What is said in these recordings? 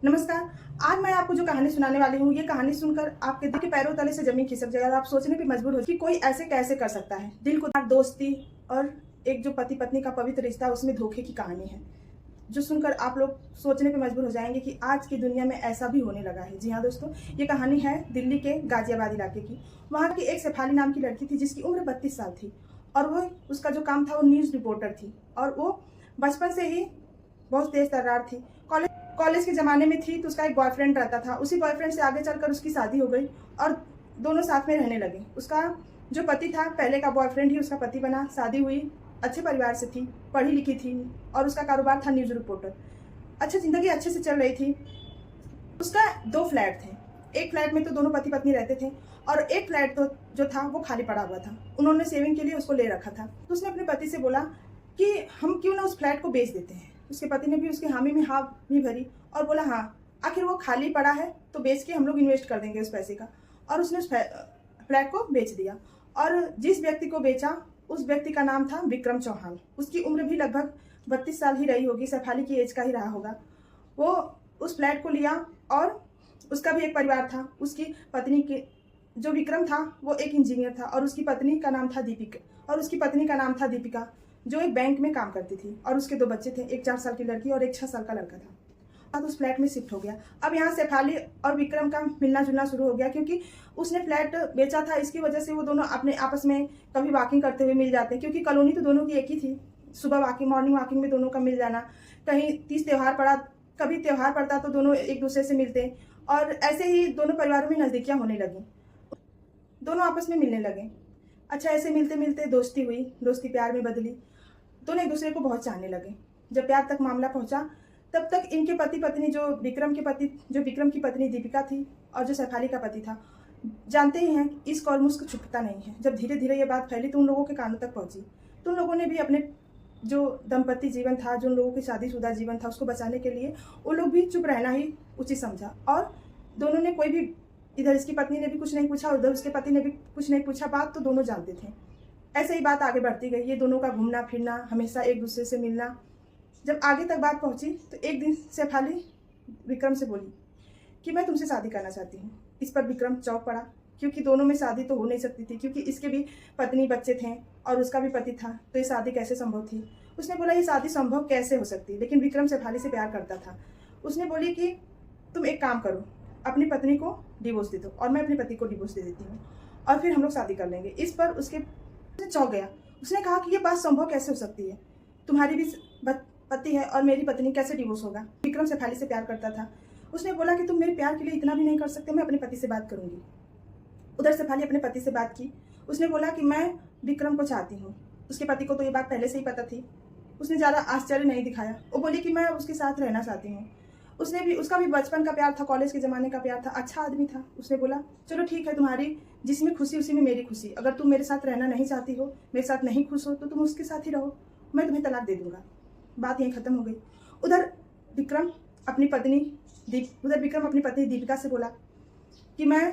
नमस्कार। आज मैं आपको जो कहानी सुनाने वाली हूँ, ये कहानी सुनकर आपके दिल के पैरों तले से जमीन खिसक जाएगी और आप सोचने पे मजबूर हो कि कोई ऐसे कैसे कर सकता है। दिल को दोस्ती और एक जो पति पत्नी का पवित्र रिश्ता है, उसमें धोखे की कहानी है, जो सुनकर आप लोग सोचने पे मजबूर हो जाएंगे कि आज की दुनिया में ऐसा भी होने लगा है। जी हाँ दोस्तों, ये कहानी है दिल्ली के गाजियाबाद इलाके की। वहाँ की एक शेफाली नाम की लड़की थी, जिसकी उम्र 32 साल थी और वो उसका जो काम था वो न्यूज़ रिपोर्टर थी। और वो बचपन से ही बहुत तेज तर्रार थी। कॉलेज के ज़माने में थी तो उसका एक बॉयफ्रेंड रहता था। उसी बॉयफ्रेंड से आगे चलकर उसकी शादी हो गई और दोनों साथ में रहने लगे। उसका जो पति था, पहले का बॉयफ्रेंड ही उसका पति बना। शादी हुई, अच्छे परिवार से थी, पढ़ी लिखी थी और उसका कारोबार था न्यूज़ रिपोर्टर। अच्छा, ज़िंदगी अच्छे से चल रही थी। उसका 2 फ्लैट थे। एक फ्लैट में तो दोनों पति पत्नी रहते थे और एक फ्लैट तो जो था वो खाली पड़ा हुआ था। उन्होंने सेविंग के लिए उसको ले रखा था। तो उसने अपने पति से बोला कि हम क्यों ना उस फ्लैट को बेच देते हैं। उसके पति ने भी उसके हामी में हाँ भी भरी और बोला हाँ, आखिर वो खाली पड़ा है तो बेच के हम लोग इन्वेस्ट कर देंगे उस पैसे का। और उसने उस फ्लैट को बेच दिया और जिस व्यक्ति को बेचा उस व्यक्ति का नाम था विक्रम चौहान। उसकी उम्र भी लगभग 32 साल ही रही होगी, शेफाली की एज का ही रहा होगा। वो उस फ्लैट को लिया और उसका भी एक परिवार था। उसकी पत्नी के जो विक्रम था वो एक इंजीनियर था और उसकी पत्नी का नाम था दीपिका, जो एक बैंक में काम करती थी और उसके 2 बच्चे थे, एक 4 साल की लड़की और एक 6 साल का लड़का था। अब उस फ्लैट में शिफ्ट हो गया। अब यहाँ शेफाली और विक्रम का मिलना जुलना शुरू हो गया, क्योंकि उसने फ्लैट बेचा था। इसकी वजह से वो दोनों अपने आपस में कभी वॉकिंग करते हुए मिल जाते, क्योंकि कॉलोनी तो दोनों की एक ही थी। सुबह मॉर्निंग वॉकिंग में दोनों का मिल जाना। कहीं तीज त्योहार पड़ा, कभी त्योहार पड़ता तो दोनों एक दूसरे से मिलते और ऐसे ही दोनों परिवारों में नज़दीकियाँ होने लगी। दोनों आपस में मिलने लगे। अच्छा, ऐसे मिलते मिलते दोस्ती हुई, दोस्ती प्यार में बदली। दोनों एक दूसरे को बहुत चाहने लगे। जब प्यार तक मामला पहुंचा, तब तक इनके पति पत्नी जो विक्रम की पत्नी दीपिका थी और जो शेफाली का पति था, जानते ही हैं इश्क और मुश्क छुपता नहीं है। जब धीरे धीरे ये बात फैली तो उन लोगों के कानों तक पहुंची। तो उन लोगों ने भी अपने जो दंपति जीवन था, जो उन लोगों की शादीशुदा जीवन था, उसको बचाने के लिए वो लोग भी चुप रहना ही उचित समझा। और दोनों ने कोई भी, इधर इसकी पत्नी ने भी कुछ नहीं पूछा, उधर उसके पति ने भी कुछ नहीं पूछा। बात तो दोनों जानते थे। ऐसे ही बात आगे बढ़ती गई। ये दोनों का घूमना फिरना, हमेशा एक दूसरे से मिलना। जब आगे तक बात पहुंची तो एक दिन शेफाली विक्रम से बोली कि मैं तुमसे शादी करना चाहती हूँ। इस पर विक्रम चौंक पड़ा, क्योंकि दोनों में शादी तो हो नहीं सकती थी, क्योंकि इसके भी पत्नी बच्चे थे और उसका भी पति था, तो ये शादी कैसे संभव थी। उसने बोला ये शादी संभव कैसे हो सकती, लेकिन विक्रम शेफाली से प्यार करता था। उसने बोली कि तुम एक काम करो, अपनी पत्नी को डिवोर्स दे दो और मैं अपने पति को डिवोर्स दे देती हूँ और फिर हम लोग शादी कर लेंगे। इस पर उसके चौंक गया। उसने कहा कि ये बात संभव कैसे हो सकती है, तुम्हारी भी पति है और मेरी पत्नी, कैसे डिवोर्स होगा। विक्रम शेफाली से प्यार करता था। उसने बोला कि तुम मेरे प्यार के लिए इतना भी नहीं कर सकते, मैं अपने पति से बात करूंगी। उधर शेफाली अपने पति से बात की। उसने बोला कि मैं विक्रम को चाहती हूँ। उसके पति को तो ये बात पहले से ही पता थी। उसने ज़्यादा आश्चर्य नहीं दिखाया। वो बोली कि मैं उसके साथ रहना चाहती हूँ। उसका भी बचपन का प्यार था, कॉलेज के ज़माने का प्यार था, अच्छा आदमी था। उसने बोला चलो ठीक है, तुम्हारी जिसमें खुशी उसी में मेरी खुशी। अगर तुम मेरे साथ रहना नहीं चाहती हो, मेरे साथ नहीं खुश हो, तो तुम उसके साथ ही रहो, मैं तुम्हें तलाक दे दूंगा। बात यहीं ख़त्म हो गई। उधर विक्रम अपनी पत्नी दीपिका से बोला कि मैं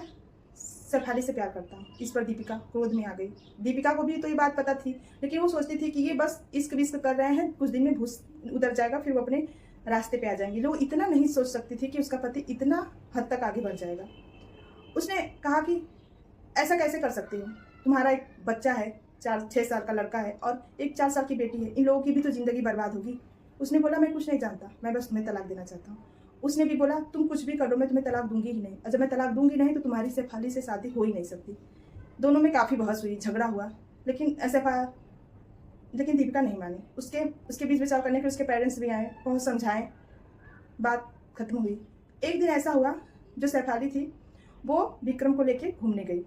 शेफाली से प्यार करता हूँ। इस पर दीपिका क्रोध में आ गई। दीपिका को भी तो ये बात पता थी, लेकिन वो सोचती थी कि ये बस इश्क विश्क कर रहे हैं, कुछ दिन में भूस उधर जाएगा, फिर वो अपने रास्ते पे आ जाएंगी। लोग इतना नहीं सोच सकती थी कि उसका पति इतना हद तक आगे बढ़ जाएगा। उसने कहा कि ऐसा कैसे कर सकती हूँ, तुम्हारा एक बच्चा है, 6 साल का लड़का है और एक 4 साल की बेटी है, इन लोगों की भी तो ज़िंदगी बर्बाद होगी। उसने बोला मैं कुछ नहीं जानता, मैं बस तुम्हें तलाक देना चाहता हूँ। उसने भी बोला तुम कुछ भी कर लो, मैं तुम्हें तलाक दूंगी ही नहीं, और जब मैं तलाक दूंगी नहीं तो तुम्हारी शेफाली से शादी हो ही नहीं सकती। दोनों में काफ़ी बहस हुई, झगड़ा हुआ, लेकिन दीपिका नहीं मानी। उसके बीच बचाव करने के उसके पेरेंट्स भी आए, बहुत समझाएं, बात खत्म हुई। एक दिन ऐसा हुआ, जो शेफाली थी वो विक्रम को लेके घूमने गई।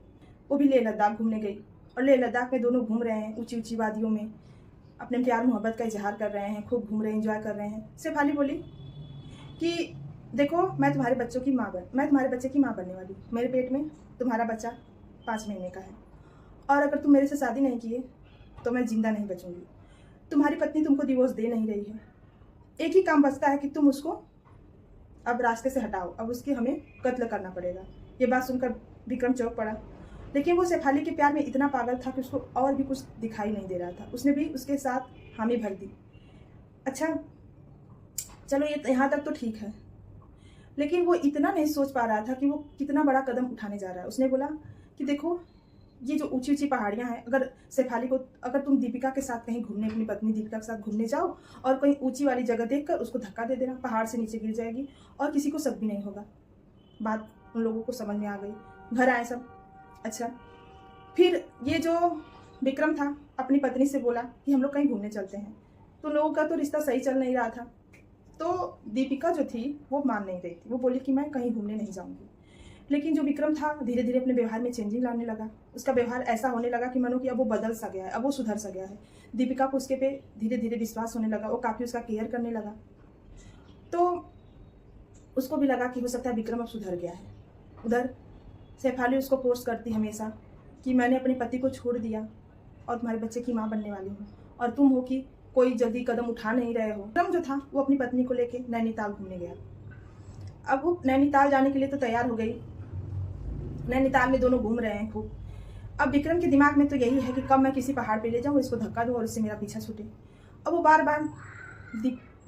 वो भी लेह लद्दाख घूमने गई और लेह लद्दाख में दोनों घूम रहे हैं, ऊंची ऊंची वादियों में अपने प्यार मोहब्बत का इजहार कर रहे हैं, खूब घूम रहे हैं, एंजॉय कर रहे हैं। शेफाली बोली कि देखो मैं तुम्हारे बच्चे की माँ बनने वाली हूँ। मेरे पेट में तुम्हारा बच्चा 5 महीने का है और अगर तुम मेरे से शादी नहीं किए तो मैं जिंदा नहीं बचूंगी। तुम्हारी पत्नी तुमको डिवोर्स दे नहीं रही है, एक ही काम बचता है कि तुम उसको अब रास्ते से हटाओ, अब उसकी हमें कत्ल करना पड़ेगा। ये बात सुनकर विक्रम चौंक पड़ा, लेकिन वो शेफाली के प्यार में इतना पागल था कि उसको और भी कुछ दिखाई नहीं दे रहा था। उसने भी उसके साथ हामी भर दी। अच्छा चलो ये यहाँ तक तो ठीक है, लेकिन वो इतना नहीं सोच पा रहा था कि वो कितना बड़ा कदम उठाने जा रहा है। उसने बोला कि देखो, ये जो ऊंची ऊंची पहाड़ियां हैं, अगर तुम दीपिका के साथ कहीं घूमने, अपनी पत्नी दीपिका के साथ घूमने जाओ और कहीं ऊंची वाली जगह देखकर उसको धक्का दे देना, पहाड़ से नीचे गिर जाएगी और किसी को शक भी नहीं होगा। बात उन लोगों को समझ में आ गई। घर आए सब। अच्छा, फिर ये जो विक्रम था अपनी पत्नी से बोला कि हम लोग कहीं घूमने चलते हैं। तो लोगों का तो रिश्ता सही चल नहीं रहा था, तो दीपिका जो थी वो मान नहीं रही थी। वो बोली कि मैं कहीं घूमने नहीं जाऊंगी। लेकिन जो विक्रम था धीरे धीरे अपने व्यवहार में चेंजिंग लाने लगा। उसका व्यवहार ऐसा होने लगा कि मानो कि अब वो बदल सा गया है, अब वो सुधर सा गया है। दीपिका को उसके पे धीरे धीरे विश्वास होने लगा। वो काफ़ी उसका केयर करने लगा। तो उसको भी लगा कि हो सकता है विक्रम अब सुधर गया है। उधर शेफाली उसको फोर्स करती हमेशा कि मैंने अपने पति को छोड़ दिया और तुम्हारे बच्चे की माँ बनने वाली हूँ, और तुम हो कि कोई जल्दी कदम उठा नहीं रहे हो। विक्रम जो था वो अपनी पत्नी को लेके नैनीताल घूमने गया। अब वो नैनीताल जाने के लिए तो तैयार हो गई। नैनीताल में दोनों घूम रहे हैं खूब। अब विक्रम के दिमाग में तो यही है कि कब मैं किसी पहाड़ पे ले जाऊँ, इसको धक्का दूँ और इससे मेरा पीछा छूटे। अब वो बार बार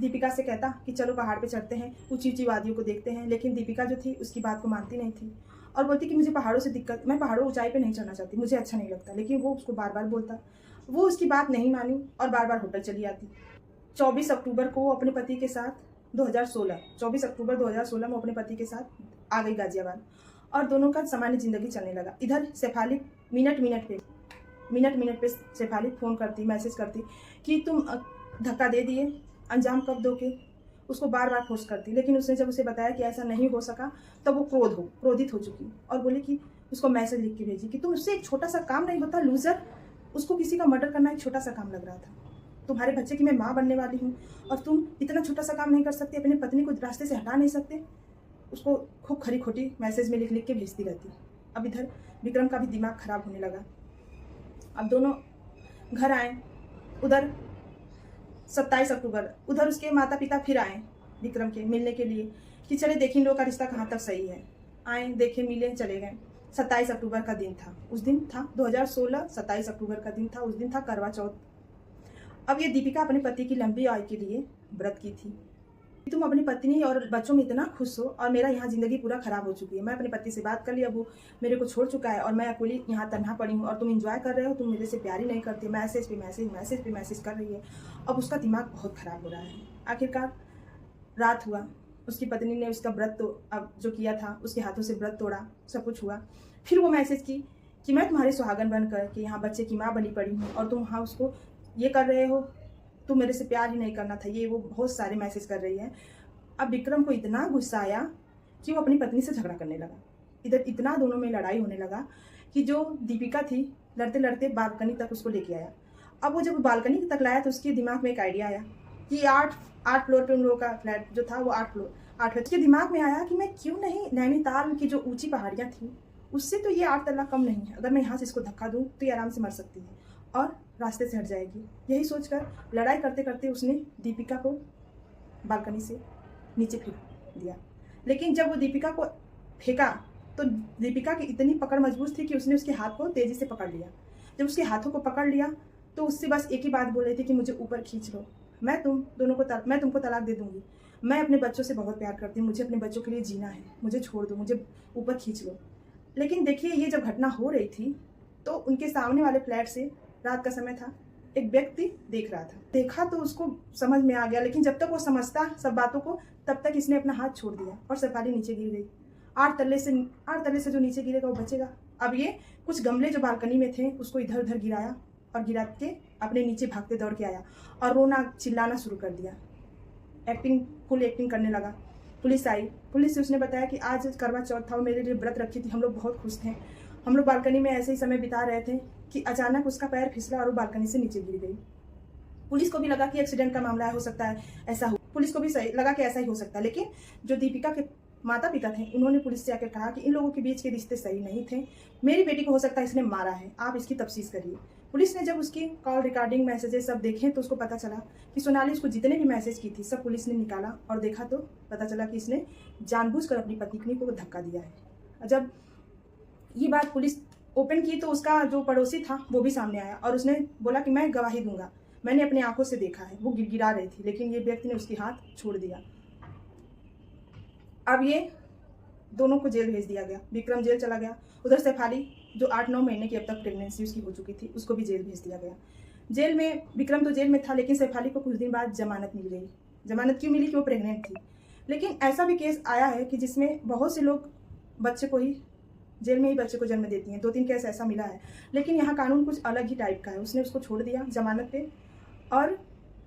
दीपिका से कहता कि चलो पहाड़ पे चढ़ते हैं, ऊंची ऊंची वादियों को देखते हैं। लेकिन दीपिका जो थी उसकी बात को मानती नहीं थी और बोलती कि मुझे पहाड़ों से दिक्कत, मैं पहाड़ों ऊंचाई पे नहीं चढ़ना चाहती, मुझे अच्छा नहीं लगता। लेकिन वो उसको बार बार बोलता। वो उसकी बात नहीं मानी और बार बार होटल चली आती। 24 अक्टूबर को वो अपने पति के साथ 24 अक्टूबर 2016 में अपने पति के साथ आ गई गाजियाबाद और दोनों का सामान्य जिंदगी चलने लगा। इधर शेफाली मिनट मिनट पे शेफाली फ़ोन करती, मैसेज करती कि तुम धक्का दे दिए, अंजाम कब दोगे। उसको बार बार फोर्स करती। लेकिन उसने जब उसे बताया कि ऐसा नहीं हो सका तब वो क्रोधित हो चुकी और बोली कि उसको मैसेज लिख के भेजी कि तुम उससे एक छोटा सा काम नहीं होता, लूजर। उसको किसी का मर्डर करना एक छोटा सा काम लग रहा था। तुम्हारे बच्चे की मैं माँ बनने वाली हूँ और तुम इतना छोटा सा काम नहीं कर सकते, अपनी पत्नी को रास्ते से हटा नहीं सकते। उसको खूब खरी खोटी मैसेज में लिख के भेजती रहती। अब इधर विक्रम का भी दिमाग खराब होने लगा। अब दोनों घर आए। उधर 27 अक्टूबर उधर उसके माता पिता फिर आए विक्रम के मिलने के लिए कि चले देखें इन लोगों का रिश्ता कहाँ तक सही है। आए, देखे, मिले, चले गए। 27 अक्टूबर का दिन था। उस दिन था 2016, 27 अक्टूबर का दिन था। उस दिन था करवा चौथ। अब ये दीपिका अपने पति की लंबी आयु के लिए व्रत की थी। तुम अपनी पत्नी और बच्चों में इतना खुश हो और मेरा यहाँ जिंदगी पूरा खराब हो चुकी है। मैं अपने पति से बात कर ली, अब वो मेरे को छोड़ चुका है और मैं अकेली यहाँ तन्हा पड़ी हूँ और तुम एंजॉय कर रहे हो, तुम मेरे से प्यार ही नहीं करते। मैसेज पे मैसेज कर रही है। अब उसका दिमाग बहुत खराब हो रहा है। आखिरकार रात हुआ। उसकी पत्नी ने उसका व्रत तो अब जो किया था उसके हाथों से व्रत तोड़ा, सब कुछ हुआ। फिर वो मैसेज की कि मैं तुम्हारे सुहागन बनकर के यहाँ बच्चे की माँ बनी पड़ी हूँ और तुम हाँ उसको ये कर रहे हो, तुम मेरे से प्यार ही नहीं करना था, ये वो बहुत सारे मैसेज कर रही है। अब विक्रम को इतना गुस्सा आया कि वो अपनी पत्नी से झगड़ा करने लगा। इधर इतना दोनों में लड़ाई होने लगा कि जो दीपिका थी लड़ते लड़ते बालकनी तक उसको लेके आया। अब वो जब बालकनी तक लाया तो उसके दिमाग में एक आइडिया आया कि आठ फ्लोर पे उन लोगों का फ्लैट जो था वो 8 फ्लोर। उसके दिमाग में आया कि मैं क्यों नहीं नैनीताल की जो ऊंची पहाड़ियाँ थी उससे तो ये 8 तल्ला कम नहीं है, अगर मैं यहाँ से इसको धक्का दूँ तो ये आराम से मर सकती है और रास्ते से हट जाएगी। यही सोचकर लड़ाई करते करते उसने दीपिका को बालकनी से नीचे फेंक दिया। लेकिन जब वो दीपिका को फेंका तो दीपिका की इतनी पकड़ मजबूत थी कि उसने उसके हाथ को तेजी से पकड़ लिया। जब उसके हाथों को पकड़ लिया तो उससे बस एक ही बात बोल रही थी कि मुझे ऊपर खींच लो, मैं तुमको तलाक दे दूंगी, मैं अपने बच्चों से बहुत प्यार करती हूँ, मुझे अपने बच्चों के लिए जीना है, मुझे छोड़ दो, मुझे ऊपर खींच लो। लेकिन देखिए ये जब घटना हो रही थी तो उनके सामने वाले फ्लैट से रात का समय था, एक व्यक्ति देख रहा था। देखा तो उसको समझ में आ गया, लेकिन जब तक वो समझता सब बातों को तब तक इसने अपना हाथ छोड़ दिया और शेफाली नीचे गिर गई। 8 तल्ले से जो नीचे गिरेगा वो बचेगा। अब ये कुछ गमले जो बालकनी में थे उसको इधर उधर गिराया और गिरा के अपने नीचे भागते दौड़ के आया और रोना चिल्लाना शुरू कर दिया। फुल एक्टिंग करने लगा। पुलिस आई। पुलिस से उसने बताया कि आज करवा चौथ था और मेरे लिए व्रत रखी थी, हम लोग बहुत खुश थे, हम लोग बालकनी में ऐसे ही समय बिता रहे थे कि अचानक उसका पैर फिसला और वो बालकनी से नीचे गिर गई। पुलिस को भी लगा कि एक्सीडेंट का मामला हो सकता है, ऐसा हो, पुलिस को भी सही लगा कि ऐसा ही हो सकता है। लेकिन जो दीपिका के माता पिता थे उन्होंने पुलिस से आकर कहा कि इन लोगों के बीच के रिश्ते सही नहीं थे, मेरी बेटी को हो सकता है इसने मारा है, आप इसकी तफ्तीश करिए। पुलिस ने जब उसकी कॉल रिकॉर्डिंग मैसेजेस सब देखे तो उसको पता चला कि सोनाली उसको जितने भी मैसेज की थी सब पुलिस ने निकाला और देखा तो पता चला कि इसने जानबूझकर अपनी पत्नी को धक्का दिया है। जब ये बात पुलिस ओपन की तो उसका जो पड़ोसी था वो भी सामने आया और उसने बोला कि मैं गवाही दूंगा, मैंने अपनी आंखों से देखा है। वो गिड़गिड़ा रही थी लेकिन ये व्यक्ति ने उसकी हाथ छोड़ दिया। अब ये दोनों को जेल भेज दिया गया। विक्रम जेल चला गया, उधर शेफाली जो 8-9 महीने की अब तक प्रेगनेंसी उसकी हो चुकी थी, उसको भी जेल भेज दिया गया। जेल में विक्रम तो जेल में था, लेकिन शेफाली को कुछ दिन बाद जमानत मिल गई। जमानत क्यों मिली? कि वो प्रेग्नेंट थी। लेकिन ऐसा भी केस आया है कि जिसमें बहुत से लोग बच्चे को ही जेल में ही बच्चे को जन्म देती हैं। 2-3 केस ऐसा मिला है, लेकिन यहाँ कानून कुछ अलग ही टाइप का है। उसने उसको छोड़ दिया जमानत पे। और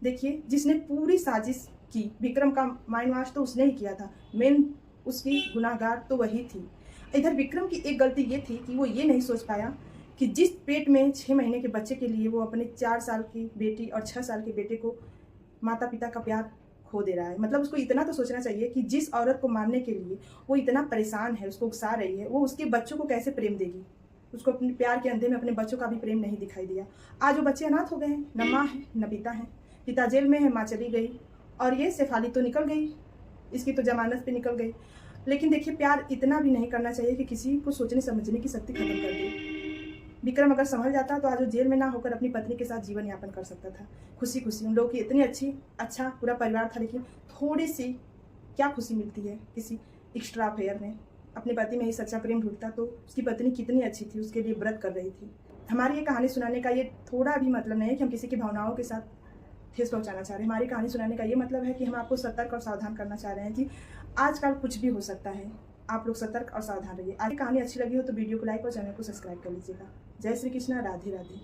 देखिए, जिसने पूरी साजिश की, विक्रम का माइंड वॉश तो उसने ही किया था, मेन उसकी गुनाहगार तो वही थी। इधर विक्रम की एक गलती ये थी कि वो ये नहीं सोच पाया कि जिस पेट में 6 महीने के बच्चे के लिए वो अपने 4 साल की बेटी और 6 साल के बेटे को माता पिता का प्यार खो दे रहा है। मतलब उसको इतना तो सोचना चाहिए कि जिस औरत को मारने के लिए वो इतना परेशान है, उसको उकसा रही है, वो उसके बच्चों को कैसे प्रेम देगी। उसको अपने प्यार के अंधे में अपने बच्चों का भी प्रेम नहीं दिखाई दिया। आज वो बच्चे अनाथ हो गए हैं, न माँ है न पिता है। पिता जेल में है, माँ चली गई, और ये शेफाली तो निकल गई, इसकी तो जमानत पे निकल गई। लेकिन देखिए, प्यार इतना भी नहीं करना चाहिए कि किसी को सोचने समझने की शक्ति खत्म कर दे। विक्रम अगर संभल जाता तो आज वो जेल में ना होकर अपनी पत्नी के साथ जीवन यापन कर सकता था, खुशी खुशी। उन लोगों की इतनी अच्छा पूरा परिवार था, लेकिन थोड़ी सी क्या खुशी मिलती है किसी एक्स्ट्रा अफेयर में। अपने पति में ही सच्चा प्रेम ढूंढता तो उसकी पत्नी कितनी अच्छी थी, उसके लिए व्रत कर रही थी। हमारी ये कहानी सुनाने का ये थोड़ा भी मतलब नहीं है कि हम किसी की भावनाओं के साथ ठेस पहुंचाना चाह रहे हैं। हमारी कहानी सुनाने का ये मतलब है कि हम आपको सतर्क और सावधान करना चाह रहे हैं कि आजकल कुछ भी हो सकता है। आप लोग सतर्क और सावधान रहिए। आज की कहानी अच्छी लगी हो तो वीडियो को लाइक और चैनल को सब्सक्राइब कर लीजिएगा। जय श्री कृष्णा, राधे राधे।